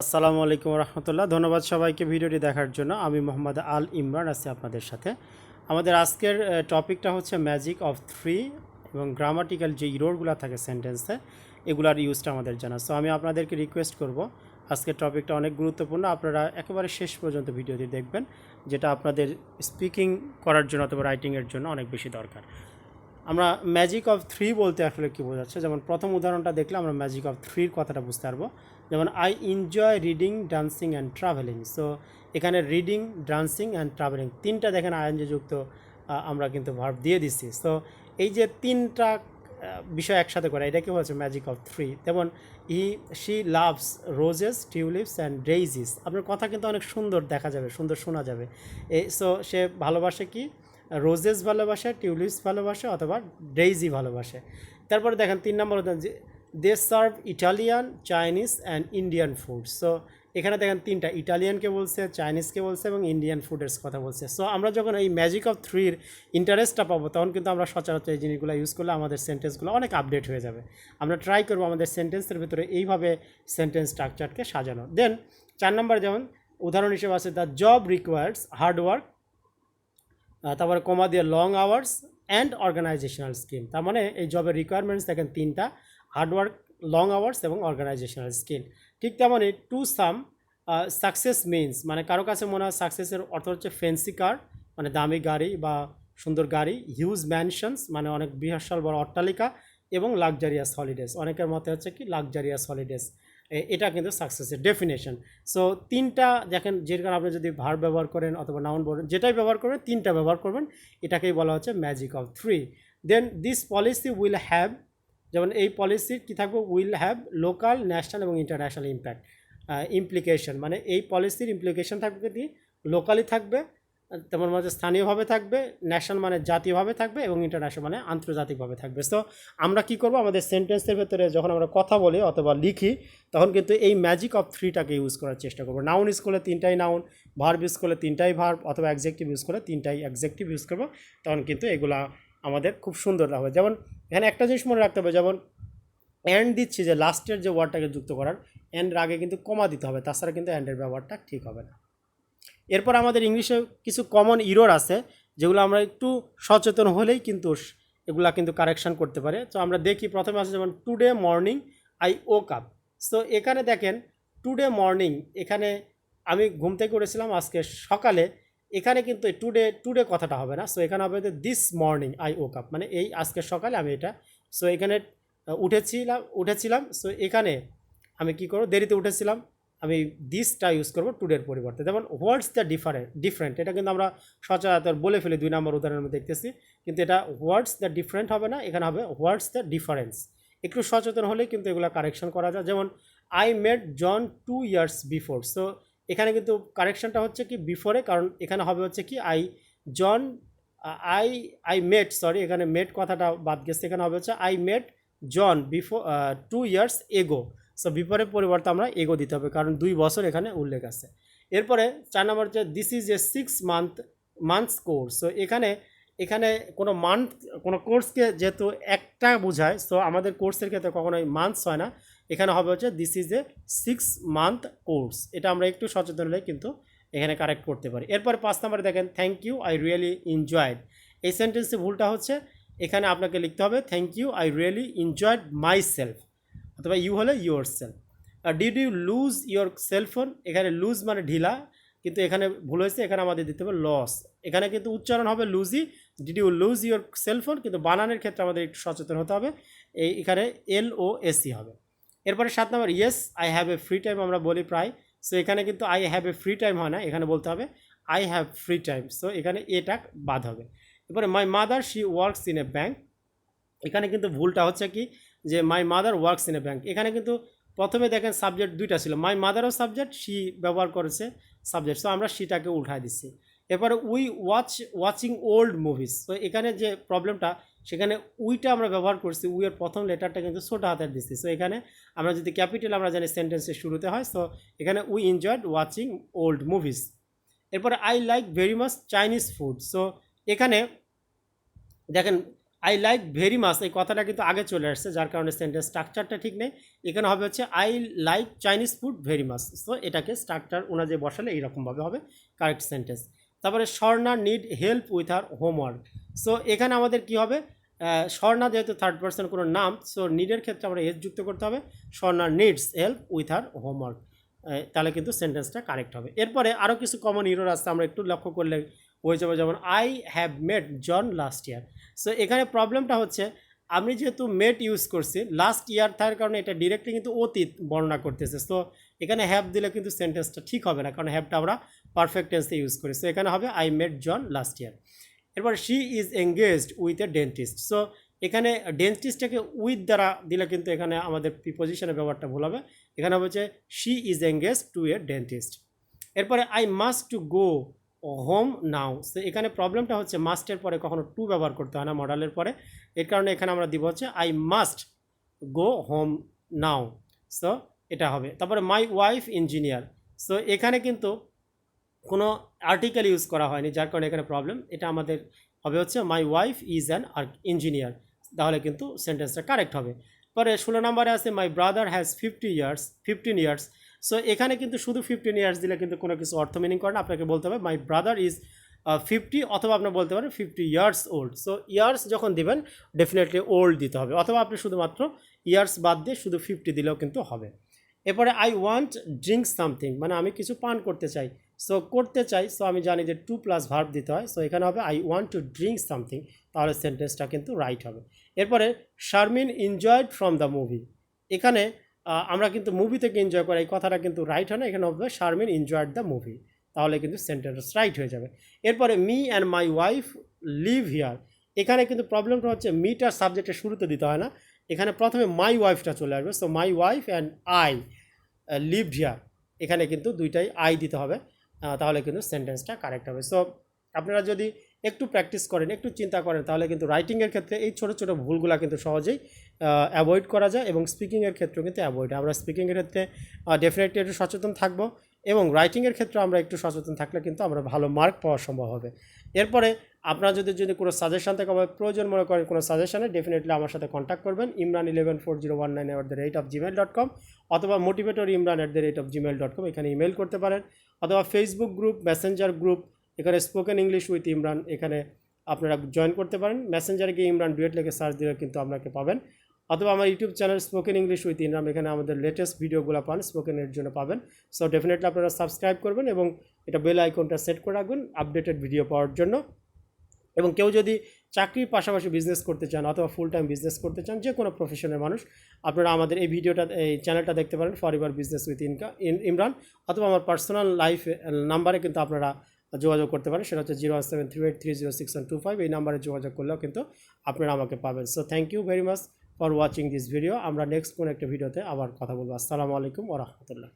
আসসালামু আলাইকুম রহমতুল্লাহ। ধন্যবাদ সবাইকে ভিডিওটি দেখার জন্য। আমি মোহাম্মদ আল ইমরান আছি আপনাদের সাথে। আমাদের আজকের টপিকটা হচ্ছে ম্যাজিক অফ থ্রি এবং গ্রামাটিক্যাল যে ইরোরগুলো থাকে সেন্টেন্সে এগুলার ইউজটা আমাদের জানা। সো আমি আপনাদেরকে রিকোয়েস্ট করব, আজকের টপিকটা অনেক গুরুত্বপূর্ণ, আপনারা একেবারে শেষ পর্যন্ত ভিডিওটি দেখবেন, যেটা আপনাদের স্পিকিং করার জন্য অথবা রাইটিংয়ের জন্য অনেক বেশি দরকার। আমরা ম্যাজিক অফ থ্রি বলতে আসলে কী বোঝাচ্ছে, যেমন প্রথম উদাহরণটা দেখলে আমরা ম্যাজিক অফ থ্রির কথাটা বুঝতে পারবো। যেমন I enjoy reading, dancing and travelling. So এখানে রিডিং, ডান্সিং অ্যান্ড ট্রাভেলিং তিনটা দেখেন আইএনজি যুক্ত আমরা কিন্তু ভার্ব দিয়ে দিচ্ছি। সো এই যে তিনটা বিষয় একসাথে করা, এটা কি হচ্ছে ম্যাজিক অফ থ্রি। যেমন she loves roses, tulips and daisies. আপনার কথা কিন্তু অনেক সুন্দর দেখা যাবে, সুন্দর শোনা যাবে। সো সে ভালোবাসে কি, রোজেস ভালোবাসে, টিউলিপস ভালোবাসে অথবা ডেইজি ভালোবাসে। তারপরে দেখেন 3 নম্বর যে they serve Italian, Chinese and Indian food. So এখানে দেখেন তিনটা, ইটালিয়ানকে বলছে, চাইনিজকে বলছে এবং ইন্ডিয়ান ফুডের কথা বলছে। সো আমরা যখন এই ম্যাজিক অফ থ্রির ইন্টারেস্টটা পাবো, তখন কিন্তু আমরা সচরাচর এই জিনিসগুলো ইউজ করলে আমাদের সেন্টেন্সগুলো অনেক আপডেট হয়ে যাবে। আমরা ট্রাই করবো আমাদের সেন্টেন্সের ভিতরে এইভাবে সেন্টেন্স স্ট্রাকচারকে সাজানো। দেন 4 নম্বর যেমন উদাহরণ হিসেবে আছে the job requires hard work, তারপরে কমা দিয়ে long hours and organisational skill. তার মানে এই জবের রিকোয়ারমেন্টস দেখেন তিনটা, হার্ডওয়ার্ক, লং আওয়ার্স এবং অর্গানাইজেশনাল স্কিল। ঠিক তেমনই টু সাম সাকসেস মিনস, মানে কারো কাছে মনে হয় সাকসেসের অর্থ হচ্ছে ফ্যান্সি কার, মানে দামি গাড়ি বা সুন্দর গাড়ি, হিউজ ম্যানশনস মানে অনেক বিশাল বড় অট্টালিকা, এবং লাক্সারিয়াস হলিডেজ, অনেকের মতে হচ্ছে কি লাক্সারিয়াস হলিডেজ। এটা কিন্তু সাকসেসের ডেফিনেশন। সো তিনটা দেখেন, যে কারণে আপনি যদি ভার্ব ব্যবহার করেন অথবা নাউন বলেন, যেটাই ব্যবহার করবেন তিনটা ব্যবহার করবেন, এটাকেই বলা হচ্ছে magic of three. Then this policy will have, যেমন এই পলিসির কী থাকবে, উইল হ্যাভ লোকাল, ন্যাশনাল এবং ইন্টারন্যাশনাল ইম্প্যাক্ট, ইমপ্লিকেশন, মানে এই পলিসির ইমপ্লিকেশন থাকবে কি, লোকালি থাকবে, তেমন মানে স্থানীয়ভাবে থাকবে, ন্যাশনাল মানে জাতীয়ভাবে থাকবে, এবং ইন্টারন্যাশনাল মানে আন্তর্জাতিকভাবে থাকবে। সো আমরা কী করবো, আমাদের সেন্টেন্সের ভেতরে যখন আমরা কথা বলি অথবা লিখি, তখন কিন্তু এই ম্যাজিক অফ থ্রিটাকে ইউজ করার চেষ্টা করবো। নাউন ইউজ করলে তিনটাই নাউন, ভার্ব ইউজ করলে তিনটাই ভার্ব, অথবা অ্যাডজেক্টিভ ইউজ করলে তিনটাই অ্যাডজেক্টিভ ইউজ করবো, তখন কিন্তু এগুলা আমাদের খুব সুন্দর হবে। যেমন এখানে একটা জিনিস মনে রাখতে হবে, যেমন অ্যান্ড দিচ্ছি, যে লাস্টের যে ওয়ার্ডটাকে যুক্ত করার, অ্যান্ডের আগে কিন্তু কমা দিতে হবে, তাছাড়া কিন্তু অ্যান্ডের ব্যবহারটা ঠিক হবে না। এরপর আমাদের ইংলিশে কিছু কমন ইরোর আছে, যেগুলো আমরা একটু সচেতন হলেই কিন্তু এগুলা কিন্তু কারেকশান করতে পারে। তো আমরা দেখি, প্রথমে আছে যেমন today morning I woke up. So এখানে দেখেন টুডে মর্নিং, এখানে আমি ঘুম থেকে উঠেছিলাম আজকে সকালে, এখানে কিন্তু টুডে টুডে কথাটা হবে না। সো এখানে হবে this morning I woke up, মানে এই আজকে সকালে আমি এটা। সো এখানে উঠেছিলাম। সো এখানে আমি কি করব, দেরিতে উঠেছিলাম, আমি দিসটা ইউজ করবো টুডের পরিবর্তে। যেমন হোয়াটস দ্য ডিফারেন্ট, এটা কিন্তু আমরা সচরাচর বলে ফেলি 2 নম্বর উদাহরণের মধ্যে দেখতেছি, কিন্তু এটা হোয়াটস দ্য ডিফারেন্ট হবে না, এখানে হবে হোয়াটস দ্য ডিফারেন্স। একটু সচেতন হলেই কিন্তু এগুলো কারেকশন করা যায়। যেমন I made John 2 years before. So এখানে কিন্তু কারেকশনটা হচ্ছে কি বিফোরে, কারণ এখানে হবে হচ্ছে কি John I I made, sorry এখানে মেড কথাটা বাদ গেছে, এখানে হবে হচ্ছে I made John before 2 years ago. So বিপরের পরিবর্তে আমরা এগো দিতে হবে, কারণ 2 বছর এখানে উল্লেখ আছে। এরপরে 4 নম্বর হচ্ছে this is a 6 months course. So এখানে কোনো মান্থ, কোনো কোর্সকে যেহেতু একটা বোঝায়, সো আমাদের কোর্সের ক্ষেত্রে কখনোই মান্থস হয় না, এখানে হবে হচ্ছে this is a 6 month course. এটা আমরা একটু সচেতন হলে কিন্তু এখানে কারেক্ট করতে পারি। এরপরে 5 নম্বরে দেখেন thank you I really enjoyed. এই সেন্টেন্সে ভুলটা হচ্ছে, এখানে আপনাকে লিখতে হবে thank you I really enjoyed myself, অথবা ইউ হলে yourself. Did you lose your cellphone, এখানে লুজ মানে ঢিলা, কিন্তু এখানে ভুল হয়েছে, এখানে আমাদের দিতে হবে লস। এখানে কিন্তু উচ্চারণ হবে লুজি, did you lose your cellphone, কিন্তু বানানের ক্ষেত্রে আমাদের একটু সচেতন হতে হবে, এখানে LOSE হবে। এরপরে 7 নম্বর yes I have a free time, আমরা বলি প্রায়। সো এখানে কিন্তু I have a free time হয় না, এখানে বলতে হবে I have free time. So এখানে এটা বাদ হবে। এরপরে my mother she works in a bank, এখানে কিন্তু ভুলটা হচ্ছে কি, যে my mother works in a bank, এখানে কিন্তু প্রথমে দেখেন সাবজেক্ট দুইটা ছিল, মাই মাদারও সাবজেক্ট, শি ব্যবহার করেছে সাবজেক্ট, সো আমরা শিটাকে উঠাই দিচ্ছি। এরপরে উই ওয়াচিং ওল্ড মুভিজ। তো এখানে যে প্রবলেমটা, সেখানে উইটা আমরা ব্যবহার করছি, উইয়ের প্রথম লেটারটা কিন্তু ছোটো হাতের দিচ্ছি। সো এখানে আমরা যদি ক্যাপিটাল আমরা জানি সেন্টেন্সের শুরুতে হয়, সো এখানে we enjoyed watching old movies. এরপরে I like very much Chinese food. So এখানে দেখেন আই লাইক ভেরি মাচ এই কথাটা কিন্তু আগে চলে আসছে, যার কারণে সেন্টেন্স স্ট্রাকচারটা ঠিক নেই। এখানে হবে হচ্ছে I like Chinese food very much. So এটাকে স্ট্রাকচার অনুযায়ী বসালে এইরকমভাবে হবে কারেক্ট সেন্টেন্স। তারপরে Swarna need help with her homework. So এখানে আমাদের কি হবে, স্বর্ণা যেহেতু থার্ড পার্সন কোনো নাম, সো নিডের ক্ষেত্রে আমরা এস যুক্ত করতে হবে, Swarna needs help with her homework, তাহলে কিন্তু সেন্টেন্সটা কারেক্ট হবে। এরপরে আরও কিছু কমন ইরর আছে, আমরা একটু লক্ষ্য করলে হয়ে যাবে, যেমন I have met John last year. So এখানে প্রবলেমটা হচ্ছে আমি যেহেতু মেট ইউজ করছি লাস্ট ইয়ার, তার কারণে এটা ডিরেক্টলি কিন্তু অতীত বর্ণনা করতেছে। সো এখানে হ্যাভ দিলে কিন্তু সেন্টেন্সটা ঠিক হবে না, কারণ হ্যাভটা আমরা পারফেক্ট টেন্সে ইউজ করি। সো এখানে হবে আই মেট জন লাস্ট ইয়ার। এরপর she is engaged with a dentist. So এখানে ডেন্টিস্টটাকে উইথ দ্বারা দিলে কিন্তু এখানে আমাদের প্রিপোজিশনের ব্যবহারটা ভুল হবে। এখানে হচ্ছে she is engaged to a dentist. এরপরে I must to go home now. So এখানে প্রবলেমটা হচ্ছে মাস্টের পরে কখনো টু ব্যবহার করতে হয় না মডালের পরে, এর কারণে এখানে আমরা দিব হচ্ছে I must go home now. So এটা হবে। তারপরে মাই ওয়াইফ ইঞ্জিনিয়ার। সো এখানে কিন্তু কোনো আর্টিকেল ইউজ করা হয়নি, যার কারণে এখানে প্রবলেম। এটা আমাদের হবে হচ্ছে my wife is an engineer, তাহলে কিন্তু সেন্টেন্সটা কারেক্ট হবে। পরে 16 নম্বরে আছে my brother has 15 years. So এখানে কিন্তু শুধু 15 ইয়ার্স দিলে কিন্তু কোনো কিছু অর্থ মিনিং করে না, আপনাকে বলতে হবে মাই ব্রাদার ইজ 50, অথবা আপনি বলতে পারেন 50 ইয়ার্স ওল্ড। সো ইয়ার্স যখন দিবেন ডেফিনেটলি ওল্ড দিতে হবে, অথবা আপনি শুধুমাত্র ইয়ার্স বাদ দিয়ে শুধু 50 দিলেও কিন্তু হবে। এরপরে আই ওয়ান্ট ড্রিঙ্ক সামথিং, মানে আমি কিছু পান করতে চাই। সো করতে চাই, সো আমি জানি যে টু প্লাস ভার্ব দিতে হয়। সো এখানে হবে I want to drink something, তাহলে সেন্টেন্সটা কিন্তু রাইট হবে। এরপরে Sharmin enjoyed from the movie. এখানে আমরা কিন্তু মুভি থেকে এনজয় করি, এই কথাটা কিন্তু রাইট হয় না, এখানে হবে শারমিন এনজয়েড দ্য মুভি, তাহলে কিন্তু সেন্টেন্স রাইট হয়ে যাবে। এরপরে me and my wife live here. এখানে কিন্তু প্রবলেমটা হচ্ছে মিটার সাবজেক্টের শুরুতে দিতে হয় না, এখানে প্রথমে মাই ওয়াইফটা চলে আসবে। So my wife and I lived here, এখানে কিন্তু দুইটাই আই দিতে হবে, তাহলে কিন্তু সেন্টেন্সটা কারেক্ট হবে। সো আপনারা যদি একটু প্র্যাকটিস করেন, একটু চিন্তা করেন, তাহলে কিন্তু রাইটিংয়ের ক্ষেত্রে এই ছোটো ছোটো ভুলগুলো কিন্তু সহজেই অ্যাভয়েড করা যায়, এবং স্পিকিংয়ের ক্ষেত্রেও কিন্তু অ্যাভয়েড। আমরা স্পিকিংয়ের ক্ষেত্রে ডেফিনেটলি একটু সচেতন থাকবো, এবং রাইটিংয়ের ক্ষেত্রে আমরা একটু সচেতন থাকলে কিন্তু আমরা ভালো মার্ক পাওয়া সম্ভব হবে। এরপরে আপনারা যদি কোনো সাজেশন থেকে বা প্রয়োজন মনে করেন কোনো সাজেশনে, ডেফিনেটলি আমার সাথে কন্ট্যাক্ট করবেন imran114019@gmail.com, অথবা motivatorimran@gmail.com, এখানে ইমেল করতে পারেন, অথবা ফেসবুক গ্রুপ, মেসেঞ্জার গ্রুপ, এখানে স্পোকেন ইংলিশ উইথ ইমরান, এখানে আপনারা জয়েন করতে পারেন। মেসেঞ্জারে গিয়ে ইমরান ডুয়েট লিখে সার্চ দিলে কিন্তু আপনাকে পাবেন, অথবা আমার YouTube channel spoken English with Imran, এখানে আমাদের লেটেস্ট ভিডিওগুলো পান, স্পোকেনের জন্য পাবেন। সো ডেফিনেটলি আপনারা সাবস্ক্রাইব করবেন, এবং এটা বেল আইকনটা সেট করে রাখবেন আপডেটেড ভিডিও পাওয়ার জন্য। এবং কেউ যদি চাকরির পাশাপাশি বিজনেস করতে চান, অথবা ফুল টাইম বিজনেস করতে চান, যে কোনো প্রফেশনের মানুষ, আপনারা আমাদের এই ভিডিওটা, এই চ্যানেলটা দেখতে পারেন, for ever business with Imran, অথবা আমার পার্সোনাল লাইফ নাম্বারে কিন্তু আপনারা যোগাযোগ করতে পারেন, সেটা হচ্ছে 01738306125। এই নাম্বারে যোগাযোগ করলেও কিন্তু আপনারা আমাকে পাবেন। So thank you very much for watching this video. আমরা নেক্সট কোনো একটা ভিডিওতে আবার কথা বলবো। আসসালামু আলাইকুম ওয়া রাহমাতুল্লাহ।